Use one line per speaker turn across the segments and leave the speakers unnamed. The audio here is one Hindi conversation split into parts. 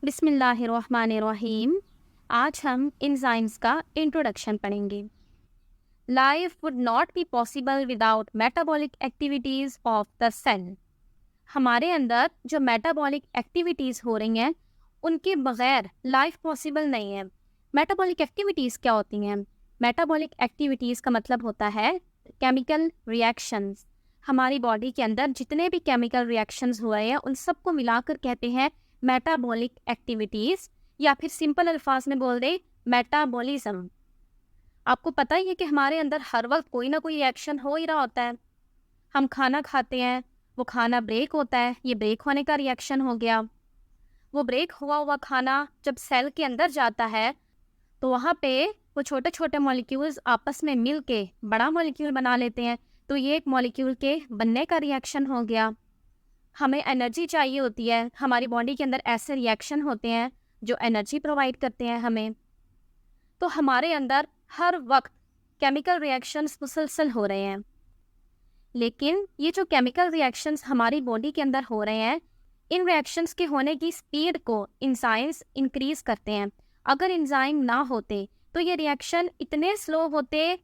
बिस्मिल्लाहिर्रहमानिर्रहीम। आज हम एंजाइम्स का इंट्रोडक्शन पढ़ेंगे। Life would not be possible without metabolic activities of the cell. हमारे अंदर जो मेटाबॉलिक एक्टिविटीज़ हो रही हैं उनके बगैर लाइफ पॉसिबल नहीं है। मेटाबॉलिक एक्टिविटीज़ क्या होती हैं? मेटाबॉलिक एक्टिविटीज़ का मतलब होता है केमिकल रिएक्शंस। हमारी बॉडी के अंदर जितने भी केमिकल रिएक्शंस हो रहे हैं उन सबको मिलाकर कहते हैं मेटाबॉलिक एक्टिविटीज़, या फिर सिंपल अल्फाज में बोल दे मेटाबॉलिज्म। आपको पता ही है कि हमारे अंदर हर वक्त कोई ना कोई रिएक्शन हो ही रहा होता है। हम खाना खाते हैं, वो खाना ब्रेक होता है, ये ब्रेक होने का रिएक्शन हो गया। वो ब्रेक हुआ हुआ खाना जब सेल के अंदर जाता है तो वहाँ पे वो छोटे छोटे मॉलिक्यूल्स आपस में मिल के बड़ा मॉलिक्यूल बना लेते हैं, तो ये एक मॉलिक्यूल के बनने का रिएक्शन हो गया। हमें एनर्जी चाहिए होती है, हमारी बॉडी के अंदर ऐसे रिएक्शन होते हैं जो एनर्जी प्रोवाइड करते हैं हमें। तो हमारे अंदर हर वक्त केमिकल रिएक्शंस मुसलसल हो रहे हैं, लेकिन ये जो केमिकल रिएक्शंस हमारी बॉडी के अंदर हो रहे हैं, इन रिएक्शंस के होने की स्पीड को एंजाइम्स इंक्रीज करते हैं। अगर एंजाइम ना होते तो ये रिएक्शन इतने स्लो होते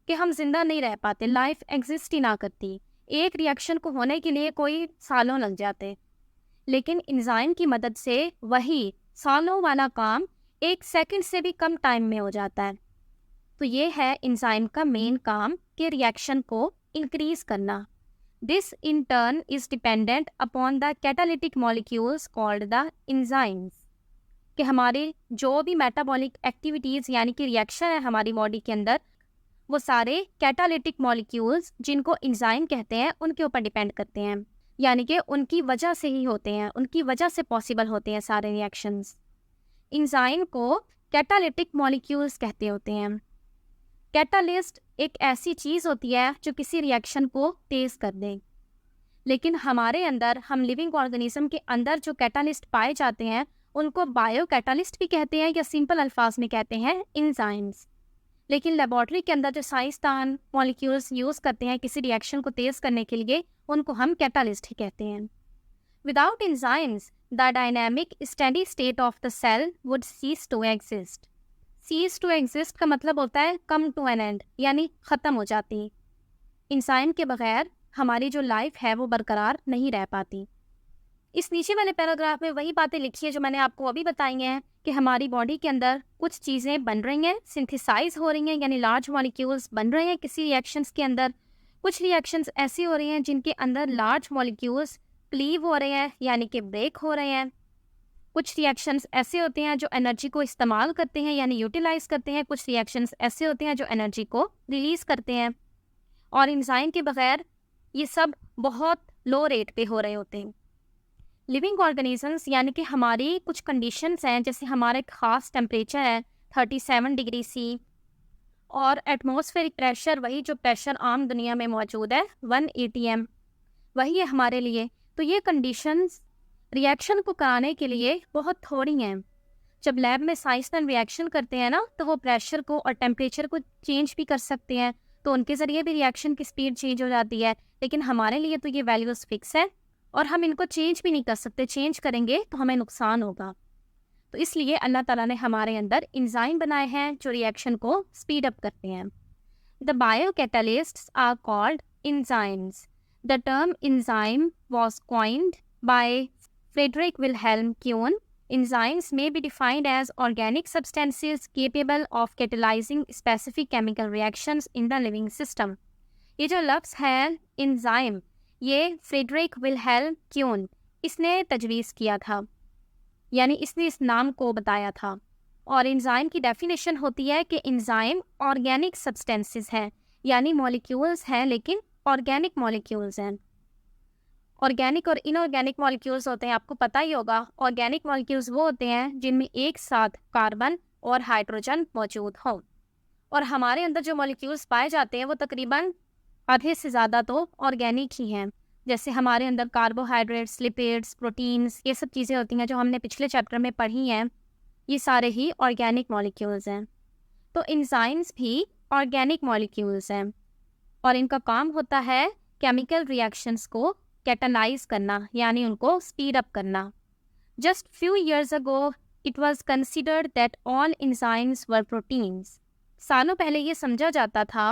कि हम जिंदा नहीं रह पाते, लाइफ एग्जिस्ट ही ना करती। एक रिएक्शन को होने के लिए कोई सालों लग जाते, लेकिन एंजाइम की मदद से वही सालों वाला काम 1 सेकंड से भी कम टाइम में हो जाता है। तो ये है एंजाइम का मेन काम कि रिएक्शन को इंक्रीज करना। This in turn is dependent upon the catalytic molecules called the enzymes. कि हमारे जो भी मेटाबॉलिक एक्टिविटीज़ यानी कि रिएक्शन है हमारी बॉडी के अंदर, वो सारे कैटालिटिक मॉलिक्यूल्स जिनको एंजाइम कहते हैं उनके ऊपर डिपेंड करते हैं, यानी कि उनकी वजह से ही होते हैं, उनकी वजह से पॉसिबल होते हैं सारे रिएक्शंस। एंजाइम को कैटालिटिक मॉलिक्यूल्स कहते होते हैं। कैटालिस्ट एक ऐसी चीज़ होती है जो किसी रिएक्शन को तेज़ कर दे, लेकिन हमारे अंदर, हम लिविंग ऑर्गेनिज्म के अंदर जो कैटालिस्ट पाए जाते हैं उनको बायो कैटालिस्ट भी कहते हैं, या सिंपल अल्फाज में कहते हैं एंजाइम्स। लेकिन लेबॉर्ट्री के अंदर जो साइंसदान मॉलिक्यूल्स यूज़ करते हैं किसी रिएक्शन को तेज़ करने के लिए, उनको हम कैटालिस्ट ही कहते हैं। Without enzymes the dynamic steady state of the cell would cease to exist. Cease to exist का मतलब होता है कम टू एन एंड, यानी ख़त्म हो जाती। एंजाइम के बगैर हमारी जो लाइफ है वो बरकरार नहीं रह पाती। इस नीचे वाले पैराग्राफ में वही बातें लिखी है जो मैंने आपको अभी बताई हैं कि हमारी बॉडी के अंदर कुछ चीज़ें बन रही हैं, सिंथेसाइज हो रही हैं, यानी लार्ज मॉलिक्यूल्स बन रहे हैं किसी रिएक्शंस के अंदर। कुछ रिएक्शंस ऐसी हो रही हैं जिनके अंदर लार्ज मॉलिक्यूल्स क्लीव हो रहे हैं, यानी कि ब्रेक हो रहे हैं। कुछ रिएक्शंस ऐसे होते हैं जो एनर्जी को इस्तेमाल करते हैं, यानी यूटिलाइज करते हैं। कुछ रिएक्शंस ऐसे होते हैं जो एनर्जी को रिलीज करते हैं। और एंजाइम के बगैर ये सब बहुत लो रेट पे हो रहे होते हैं। लिविंग ऑर्गेनिजम्स यानी कि हमारी कुछ कंडीशंस हैं, जैसे हमारा एक ख़ास टेम्परेचर है 37 डिग्री सी, और एटमॉस्फेरिक प्रेशर, वही जो प्रेशर आम दुनिया में मौजूद है 1 atm, वही है हमारे लिए। तो ये कंडीशंस रिएक्शन को कराने के लिए बहुत थोड़ी हैं। जब लैब में साइंसदान रिएक्शन करते हैं ना, तो वो प्रेशर को और टेम्परेचर को चेंज भी कर सकते हैं, तो उनके ज़रिए भी रिएक्शन की स्पीड चेंज हो जाती है। लेकिन हमारे लिए तो ये वैल्यूज़ फिक्स है और हम इनको चेंज भी नहीं कर सकते। चेंज करेंगे तो हमें नुकसान होगा। तो इसलिए अल्लाह ताला ने हमारे अंदर एंजाइम बनाए हैं जो रिएक्शन को स्पीड अप करते हैं। The biocatalysts are called enzymes. The term enzyme was coined by Frederick Wilhelm Kuhne. Enzymes may be defined as organic substances capable of catalyzing specific chemical reactions in the living system. ये जो लफ्ज़ है enzyme, ये फ्रेडरिक विल्हेल्म क्यून इसने तजवीज़ किया था, यानी इसने इस नाम को बताया था। और एंजाइम की डेफिनेशन होती है कि एंजाइम ऑर्गेनिक सब्सटेंसेस हैं, यानी मॉलिक्यूल्स हैं लेकिन ऑर्गेनिक मॉलिक्यूल्स हैं। ऑर्गेनिक और इनऑर्गेनिक मॉलिक्यूल्स होते हैं, आपको पता ही होगा। ऑर्गेनिक मॉलिक्यूल्स वो होते हैं जिनमें एक साथ कार्बन और हाइड्रोजन मौजूद हों, और हमारे अंदर जो मॉलिक्यूल्स पाए जाते हैं वो तकरीबन आधे से ज़्यादा तो ऑर्गेनिक ही हैं। जैसे हमारे अंदर कार्बोहाइड्रेट्स, लिपिड्स, प्रोटीन्स, ये सब चीज़ें होती हैं जो हमने पिछले चैप्टर में पढ़ी हैं, ये सारे ही ऑर्गेनिक मॉलिक्यूल्स हैं। तो एंजाइम्स भी ऑर्गेनिक मॉलिक्यूल्स हैं और इनका काम होता है केमिकल रिएक्शंस को कैटालाइज करना, यानी उनको स्पीड अप करना। Just few years ago, it was considered that all enzymes were proteins. सालों पहले ये समझा जाता था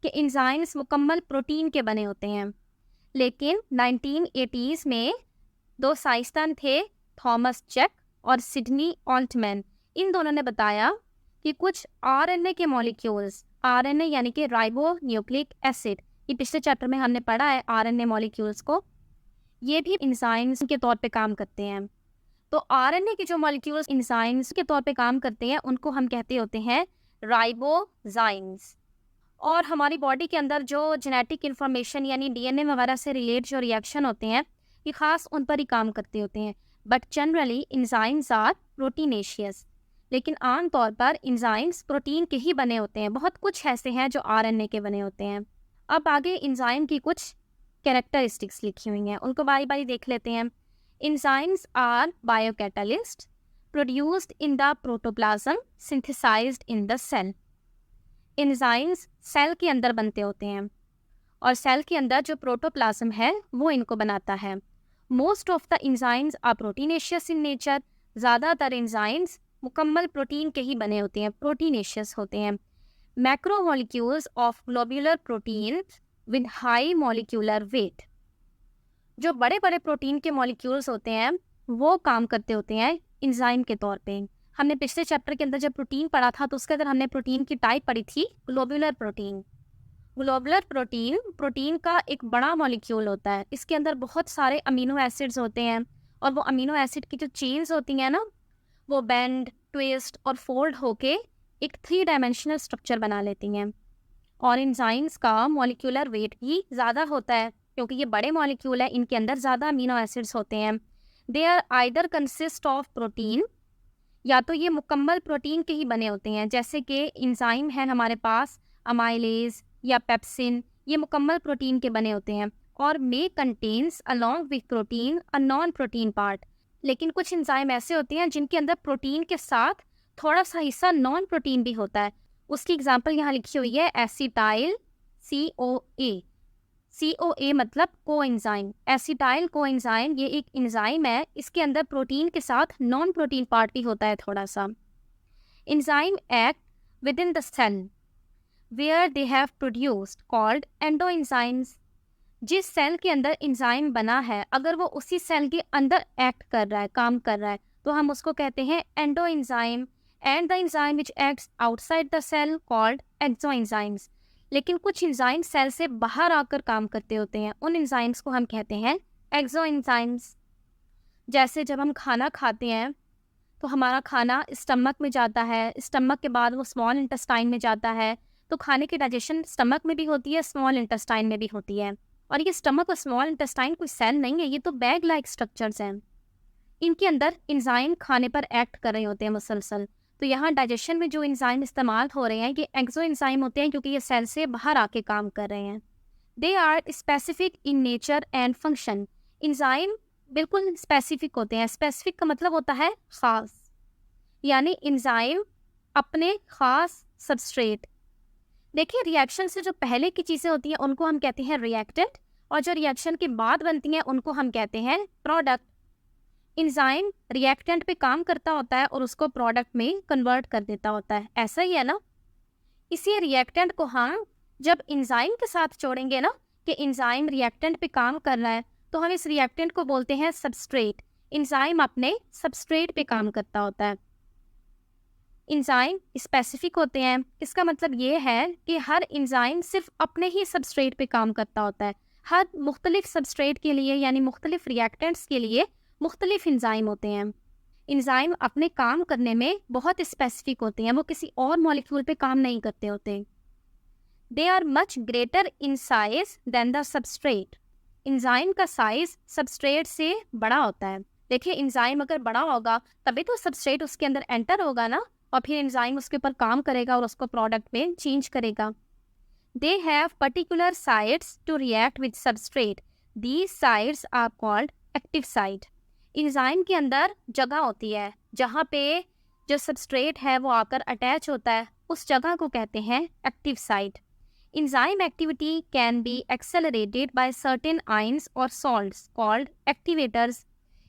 कि enzymes मुकम्मल प्रोटीन के बने होते हैं, लेकिन 1980s में दो साइंसदान थे, थॉमस चेक और सिडनी ऑल्टमैन, इन दोनों ने बताया कि कुछ आरएनए के मॉलिक्यूल्स, आरएनए यानी कि राइबो न्यूक्लिक एसिड, ये पिछले चैप्टर में हमने पढ़ा है आरएनए मॉलिक्यूल्स को, ये भी एंजाइम्स के तौर पे काम करते हैं। तो आरएनए के जो मॉलिक्यूल्स एंजाइम्स के तौर पे काम करते हैं उनको हम कहते होते हैं राइबोजाइम्स। और हमारी बॉडी के अंदर जो जेनेटिक इन्फॉर्मेशन यानी डीएनए वगैरह से रिलेट जो रिएक्शन होते हैं ये खास उन पर ही काम करते होते हैं। But generally enzymes are proteinaceous, लेकिन आमतौर पर एंजाइम्स प्रोटीन के ही बने होते हैं। बहुत कुछ ऐसे हैं जो आरएनए के बने होते हैं। अब आगे एंजाइम की कुछ कैरेक्टरिस्टिक्स लिखी हुई हैं, उनको बारी बारी देख लेते हैं। Enzymes are biocatalyst produced in the protoplasm synthesized in the cell. Enzymes cell के अंदर बनते होते हैं और सेल के अंदर जो प्रोटोप्लाज्म है वो इनको बनाता है। Most of the enzymes are proteinaceous in nature. ज़्यादातर एंजाइम्स मुकम्मल प्रोटीन के ही बने होते हैं, प्रोटीनेशियस होते हैं। Macromolecules of globular protein with high molecular weight. जो बड़े बड़े प्रोटीन के मॉलिक्यूल्स होते हैं वो काम करते होते हैं एंजाइम के तौर पे। हमने पिछले चैप्टर के अंदर जब प्रोटीन पढ़ा था तो उसके अंदर हमने प्रोटीन की टाइप पढ़ी थी globular protein. Globular protein protein का एक बड़ा मॉलिक्यूल होता है, इसके अंदर बहुत सारे अमीनो एसिड्स होते हैं और वो अमीनो एसिड की जो चेन्स होती हैं ना वो बेंड, ट्विस्ट और फोल्ड होके एक 3 डायमेंशनल स्ट्रक्चर बना लेती हैं। और एंजाइम्स का मॉलिक्यूलर वेट भी ज़्यादा होता है क्योंकि ये बड़े मॉलिक्यूल है, इनके अंदर ज़्यादा अमीनो एसिड्स होते हैं। They are either consist of protein, या तो ये मुकम्मल प्रोटीन के ही बने होते हैं, जैसे कि एंजाइम है हमारे पास अमाइलेज या पेप्सिन, ये मुकम्मल प्रोटीन के बने होते हैं। और may contains along with protein a non protein part. लेकिन कुछ एंजाइम ऐसे होते हैं जिनके अंदर प्रोटीन के साथ थोड़ा सा हिस्सा नॉन प्रोटीन भी होता है। उसकी एग्जांपल यहाँ लिखी हुई है एसिटाइल CoA। CoA मतलब कोएंजाइम। एसिटाइल कोएंजाइम ये एक एंजाइम है, इसके अंदर प्रोटीन के साथ नॉन प्रोटीन पार्ट भी होता है थोड़ा सा। Enzyme act within the cell where they have produced called endoenzymes. जिस सेल के अंदर एंजाइम बना है अगर वो उसी सेल के अंदर एक्ट कर रहा है, काम कर रहा है, तो हम उसको कहते हैं endoenzyme. And the enzyme which acts outside the cell called exoenzymes. लेकिन कुछ एंजाइम सेल से बाहर आकर काम करते होते हैं, उन एंजाइम्स को हम कहते हैं एक्सोएंजाइम्स। जैसे जब हम खाना खाते हैं तो हमारा खाना स्टमक में जाता है, स्टमक के बाद वो स्मॉल इंटेस्टाइन में जाता है, तो खाने की डाइजेशन स्टमक में भी होती है, स्मॉल इंटेस्टाइन में भी होती है। और ये स्टमक और स्मॉल इंटेस्टाइन कोई सेल नहीं है, ये तो बैग लाइक स्ट्रक्चर्स हैं। इनके अंदर एंजाइम खाने पर एक्ट कर रहे होते हैं मुसलसल। तो यहाँ डाइजेशन में जो एंजाइम इस्तेमाल हो रहे हैं ये एक्सो एंजाइम होते हैं क्योंकि ये सेल से बाहर आके काम कर रहे हैं। They are specific in nature and function. Enzyme बिल्कुल स्पेसिफिक होते हैं। स्पेसिफिक का मतलब होता है खास, यानी एंजाइम अपने खास सबस्ट्रेट। देखिए रिएक्शन से जो पहले की चीज़ें होती हैं उनको हम कहते हैं रिएक्टेंट, और जो रिएक्शन के बाद बनती हैं उनको हम कहते हैं प्रोडक्ट। एंजाइम रिएक्टेंट पे काम करता होता है और उसको प्रोडक्ट में कन्वर्ट कर देता होता है, ऐसा ही है ना। इसी रिएक्टेंट को हम जब एंजाइम के साथ जोड़ेंगे ना कि एंजाइम रिएक्टेंट पे काम कर रहा है, तो हम इस रिएक्टेंट को बोलते हैं सबस्ट्रेट। एंजाइम अपने सबस्ट्रेट पे काम करता होता है। एंजाइम स्पेसिफिक होते हैं, इसका मतलब ये है कि हर एंजाइम सिर्फ अपने ही सबस्ट्रेट पे काम करता होता है। हर मुख्तलिफ सबस्ट्रेट के लिए यानी मुख्तलिफ रिएक्टेंट्स के लिए मुख्तलिफ एंजाइम होते हैं। एंजाइम अपने काम करने में बहुत स्पेसिफिक होते हैं, वो किसी और मॉलिक्यूल पे काम नहीं करते होते। They are much greater in size than the substrate. Enzyme का साइज सबस्ट्रेट से बड़ा होता है। देखिए एंजाइम अगर बड़ा होगा तभी तो सबस्ट्रेट उसके अंदर एंटर होगा ना, और फिर एंजाइम उसके ऊपर काम करेगा और उसको प्रोडक्ट में चेंज करेगा। They have particular sites to react with substrate. These sites are called active site. Enzyme के अंदर जगह होती है जहाँ पे जो सबस्ट्रेट है वो आकर अटैच होता है, उस जगह को कहते हैं active site. Enzyme activity can be accelerated by certain ions और सॉल्ट्स कॉल्ड एक्टिवेटर्स।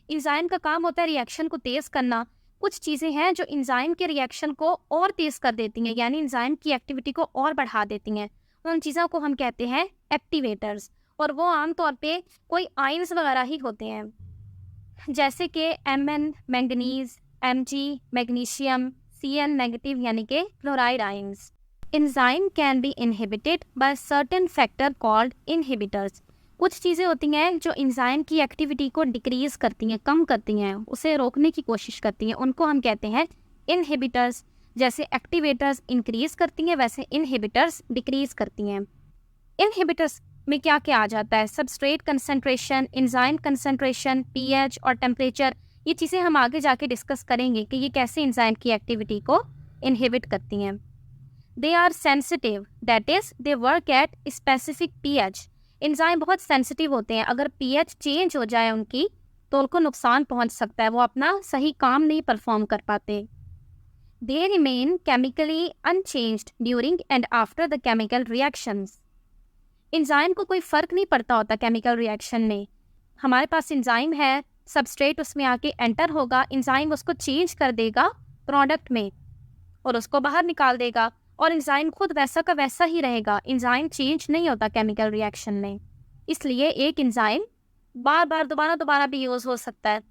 एंजाइम का काम होता है रिएक्शन को तेज करना। कुछ चीज़ें हैं जो एंजाइम के रिएक्शन को और तेज कर देती हैं, यानी एंजाइम की एक्टिविटी को और बढ़ा देती हैं। उन चीज़ों को हम कहते हैं एक्टिवेटर्स, और वो आमतौर पे कोई आयंस वगैरह ही होते हैं, जैसे कि Mn manganese, Mg magnesium, Cn negative यानी कि chloride ions. Enzyme can be inhibited by certain factor called inhibitors. कुछ चीज़ें होती हैं जो एंजाइम की एक्टिविटी को डिक्रीज करती हैं, कम करती हैं, उसे रोकने की कोशिश करती हैं, उनको हम कहते हैं इनहिबिटर्स। जैसे एक्टिवेटर्स इंक्रीज करती हैं, वैसे इनहिबिटर्स डिक्रीज करती हैं। इनहिबिटर्स में क्या क्या आ जाता है? Substrate concentration, enzyme concentration, pH और टेम्परेचर। ये चीज़ें हम आगे जाके डिस्कस करेंगे कि ये कैसे एंजाइम की एक्टिविटी को इनहिबिट करती हैं। They are sensitive, that is they work at specific pH. Enzyme बहुत सेंसिटिव होते हैं, अगर पीएच चेंज हो जाए उनकी तो उनको नुकसान पहुंच सकता है, वो अपना सही काम नहीं परफॉर्म कर पाते। They remain chemically unchanged during and after the chemical reactions. Enzyme को कोई फ़र्क नहीं पड़ता होता केमिकल रिएक्शन में। हमारे पास एंजाइम है, सबस्ट्रेट उसमें आके एंटर होगा, एंजाइम उसको चेंज कर देगा प्रोडक्ट में और उसको बाहर निकाल देगा, और एंजाइम खुद वैसा का वैसा ही रहेगा। एंजाइम चेंज नहीं होता केमिकल रिएक्शन में, इसलिए एक एंजाइम बार बार दोबारा भी यूज़ हो सकता है।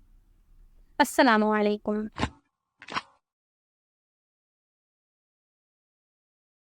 अस्सलामु अलैकुम।